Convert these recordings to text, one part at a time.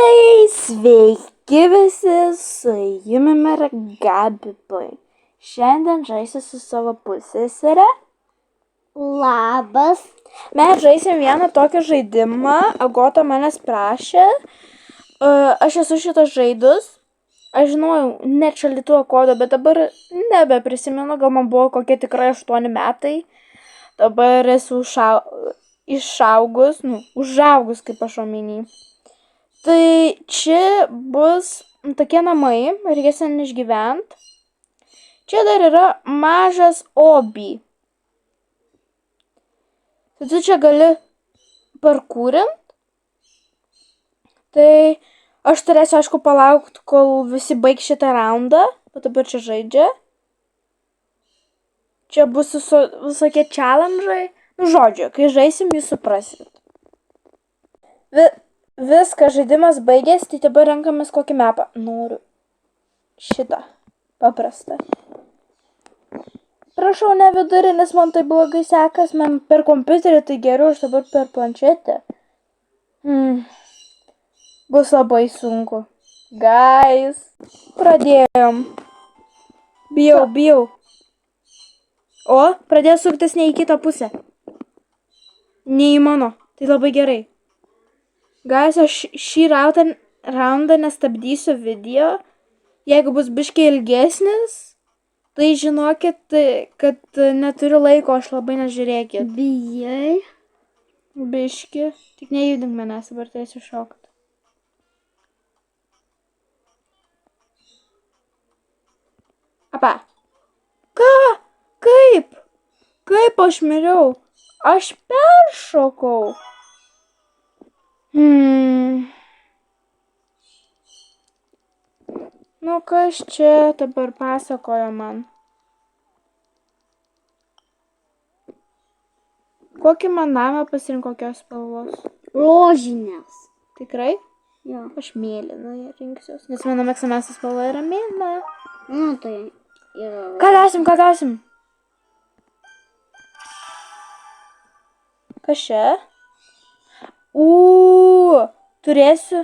Tai sveiki visi, su jumis yra Gabi. Šiandien žaisiu su savo pusseserė. Labas. Mes žaisim vieną tokį žaidimą. Agota manęs prašė. Aš esu šitas žaidus. Aš žinojau net šaldytuvo kodą, bet dabar nebeprisimenu, gal man buvo kokie tikrai 8 metai. Dabar esu užaugus, kaip aš omeny. Tai čia bus tokie namai, reikės ten išgyvent. Čia dar yra mažas obi. Tai tu čia gali parkūrint. Tai aš turėsiu, aišku, palaukti, kol visi baig šitą raundą. Bet dabar čia žaidžia. Čia bus visokie challenge'ai. Nu, žodžiu, kai žaisim, jūs suprasit. Viskas, žaidimas baigėsi, tai dabar renkamės kokį mapą. Noriu šitą. Paprastą. Prašau, ne vidurį, nes man tai blogai sekas. Man per kompiuterį tai geriau, aš dabar per planšetę. Bus labai sunku. Guys, pradėjom. Bijau. O, pradėjo suktis ne į kitą pusę. Ne į mano. Tai labai gerai. Guys, aš šį raundą nestabdysiu video. Jeigu bus biškiai ilgesnis, tai žinokit, kad neturiu laiko, aš labai nežiūrėkit. Bijai? Biški. Tik nejudink manęs, dabar turėsiu šokti. Apa. Ką? Kaip? Kaip aš miriau? Aš peršokau. Nu, kas čia dabar pasakojo man? Kokį man namą pasirink kokios spalvos? Rožinės. Tikrai? Jo. Aš mėlyną rinksiuos, nes mano mėgstamiausia spalva yra mėlyna. Nu, tai yra... Ką gausim? Kas čia? Turėsiu.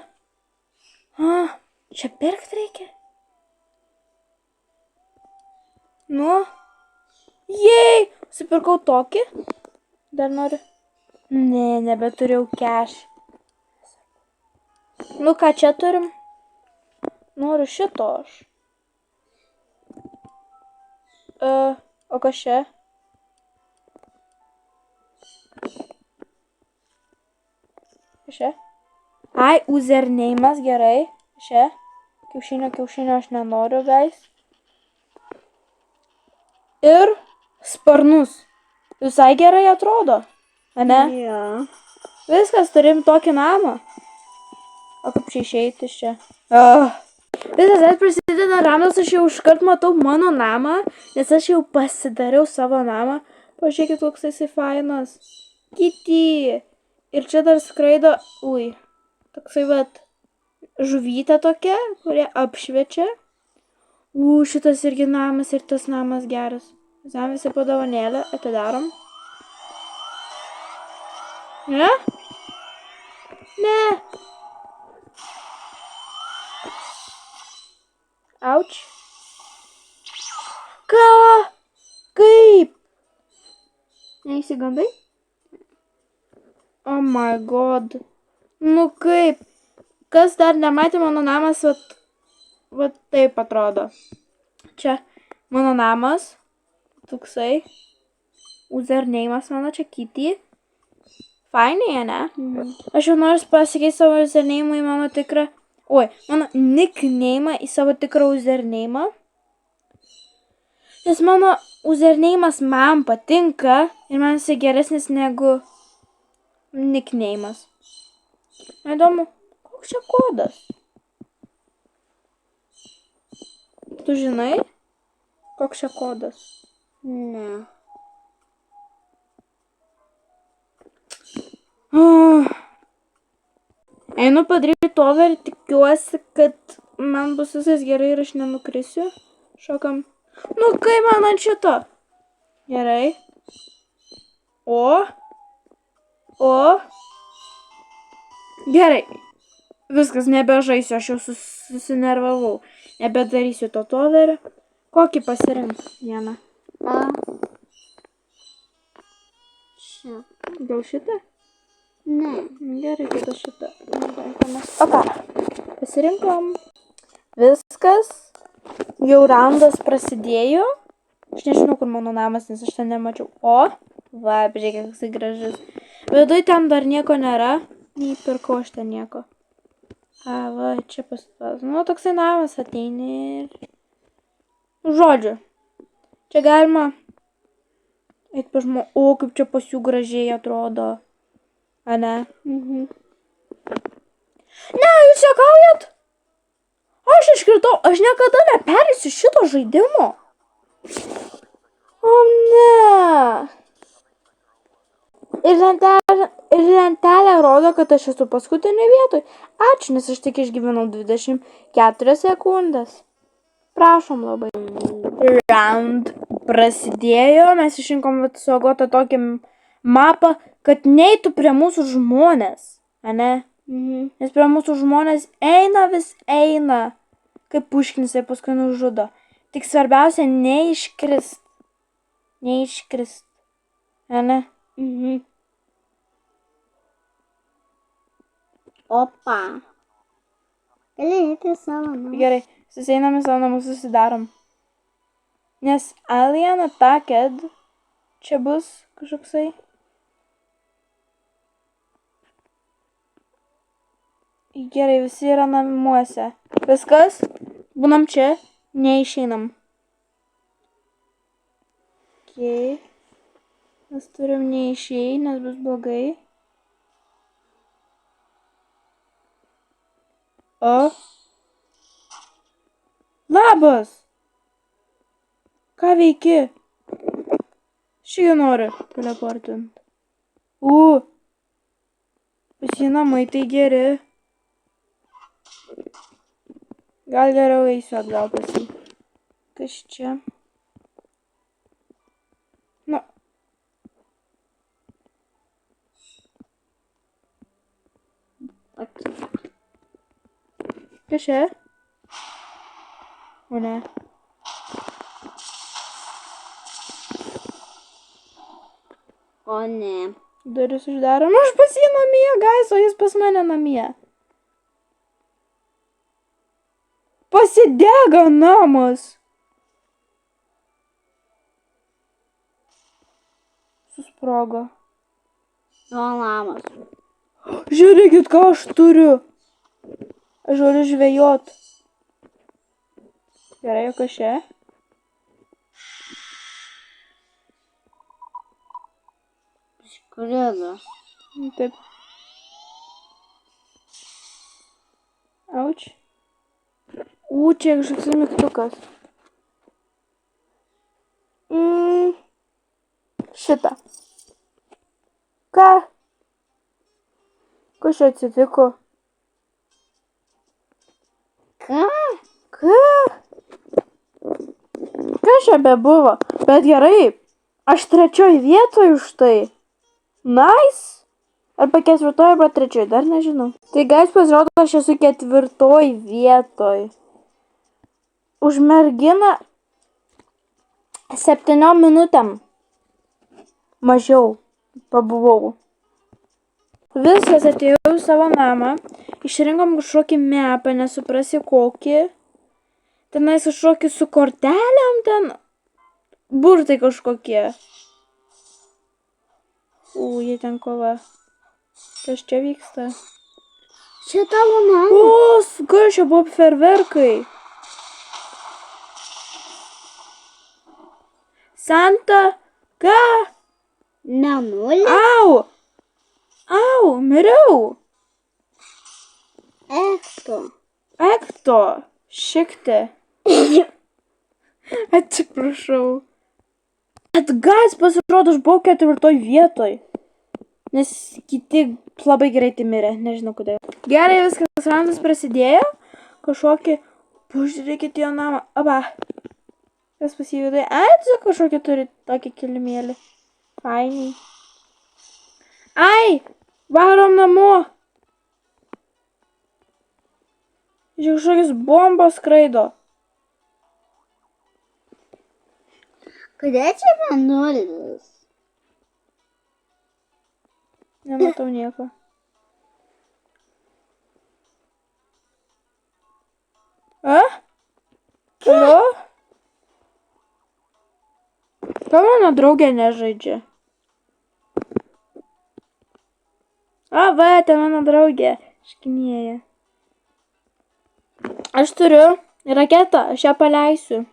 Čia pirkt reikia? Nu. Jei! Supirkau tokį. Dar noriu. Ne, nebeturėjau cash. Nu, ką čia turim? Noriu šito aš. O kas čia? Čia? Ai, userneimas, gerai. Čia. Kiaušinio aš nenoriu, guys. Ir sparnus. Visai gerai atrodo. Ane? Jo. Viskas, turim tokį namą. O kaip čia išeiti iš čia? Viskas, prasideda ramas, aš jau iškart matau mano namą, nes aš jau pasidariau savo namą. Pažiūrėkit, koks jisai fainas. Kiti. Ir čia dar skraido, toksai vat, žuvytė tokia, kurie apšviečia. Šitas irgi namas ir tas namas geras. Visam visi po dovanėlę, atidarom. Ne? Ne. Auč. Ką? Kaip? Neįsigandai? Oh my god. Nu kaip? Kas dar nematė mano namas, vat taip atrodo. Čia mano namas. Toksai. Userneimas mano čia kitį. Fainiai, ne? Aš jau noriu pasikeisti savo userneimą į mano tikrą. Mano nickneimą į savo tikrą userneimą. Nes mano userneimas man patinka ir man jisai geresnis negu nickneimas. Įdomu, koks čia kodas? Tu žinai, koks čia kodas? Ne. Einu padaryti over ir tikiuosi, kad man bus visas gerai ir aš nenukrisiu. Šokam. Nu, kaip man ant šito? Gerai. O. Gerai. Viskas, nebežaisiu, aš jau susinervavau. Nebedarysiu to toverio. Kokį pasirink vieną? tą. Šią. Gal šitą? Ne. Gerai, tada šitą. Opa. Pasirinkom. Viskas. Jau raundas prasidėjo. Aš nežinau, kur mano namas, nes aš ten nemačiau. O, va, žiūrėk, koks gražus. Viduj ten dar nieko nėra. Neįpirkau aš ten nieko. A, va, čia pasipras. Nu, toksai namas ateini ir... Žodžiu. Čia galima... Eit pas žmogų. O, kaip čia pas jų gražiai atrodo. A, ne? Ne, jūs juokaujat? Aš iškritau. Aš niekada neperėsiu šito žaidimo. O, ne. Ir lentelė rodo, kad aš esu paskutinė vietoj. Ačiū, nes aš tik išgyvenau 24 sekundės. Prašom labai. Round prasidėjo. Mes išrinkom su Agota tokį mapą, kad neitų prie mūsų žmonės. Ane? Nes prie mūsų žmonės vis eina. Kaip puškinis ir paskui nužudo. Tik svarbiausia neiškrist. Neiškrist. Ane? Opa. Gali eiti savo namus. Gerai, suseinam į savo namus, susidarom. Nes Alien Attacked čia bus kažkoksai. Gerai, visi yra namuose. Viskas, būnam čia, neišeinam. Okay. Mes turim neišėjai, nes bus blogai. O. Labas. Ką veiki? Šį noriu teleportint. Visi namai tai geri. Gal geriau eisiu atgal pas jį. Kas čia? Nu. Kas čia? O ne. O ne. Duris uždarom. Aš pas jį namie, guys, o jis pas mane namie. Pasidega namas. Susprogo. O namas. Žiūrėkit, ką aš turiu. Aš galiu žvejot. Gerai, o kas čia? Skrido. Taip. Auč. Čia kažkoks mygtukas. Šitą. Ką? Kas čia atsitiko? Ką? Kas čia bebuvo? Bet gerai, aš trečioj vietoj už tai. Nice. Arba ketvirtoj, arba trečioj, dar nežinau. Tai guys, pasirodo, aš esu ketvirtoj vietoj. Už merginą 7 minutėm mažiau pabuvau. Viskas, atėjau į savo namą, išrinkom kažkokį mapą, nesuprasi kokį. Tenais kažkokį su kortelėm, ten burtai kažkokie. Jie ten kova. Kas čia vyksta? Čia tavo namas. Kas čia buvo fejerverkai? Santa, ką? Mėnulį. Au, miriau. Ekto, šiktė. Atsiprašau. Bet guys, pasirodo, aš buvau ketvirtoj vietoj. Nes kiti labai greitai mirė, nežinau kodėl. Gerai, viskas, raundas prasidėjo. Kažkokį, pažiūrėkit jo namą. Aba. Kas pasividai? Tu kažkokį turi tokį kilimėlį. Fainiai. Ai, varom namo. Čia kažkokios bombos skraido. Kodėl čia mėnulis? Nematau nieko. A? Alio? Ką mano draugė nežaidžia? A, va, ten mano draugė. Škinėja. Aš turiu raketą, aš ją paleisiu.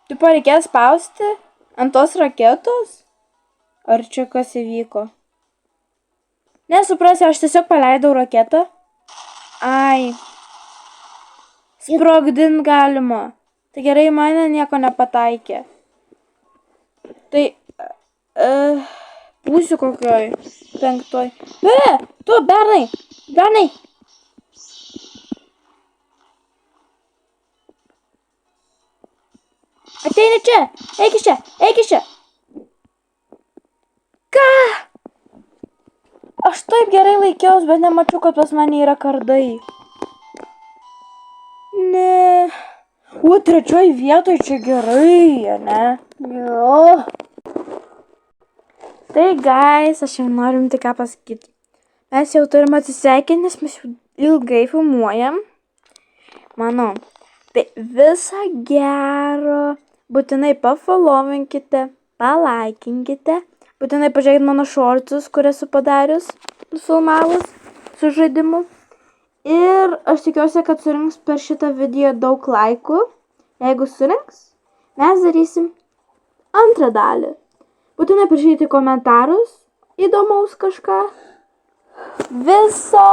Tu pareikės spausti ant tos raketos? Ar čia kas įvyko? Nesuprasiu, aš tiesiog paleidau raketą. Ai. Sprogdint galima. Tai gerai, mane nieko nepataikė. Tai... būsiu kokioj 5. Tu, bernai! Bernai! Ateini čia! Eik iš čia! Eik iš čia! Ką? Aš taip gerai laikiaus, bet nemačiau, kad pas mane yra kardai. Ne. O, 3 vietoj čia gerai, ne? Jo. Tai, guys, aš jau norim tik ką pasakyti. Mes jau turim atsisveikinti, nes mes jau ilgai filmuojam. Manau. Tai visą gero. Būtinai pafollowinkite, palaikinkite. Būtinai pažiūrėkit mano shortsus, kur esu padarius, nufilmavus su žaidimu. Ir aš tikiuosi, kad surinks per šitą video daug laikų. Jeigu surinks, mes darysim antrą dalį. Būtinai parašykite komentarus, įdomaus kažką. Viso.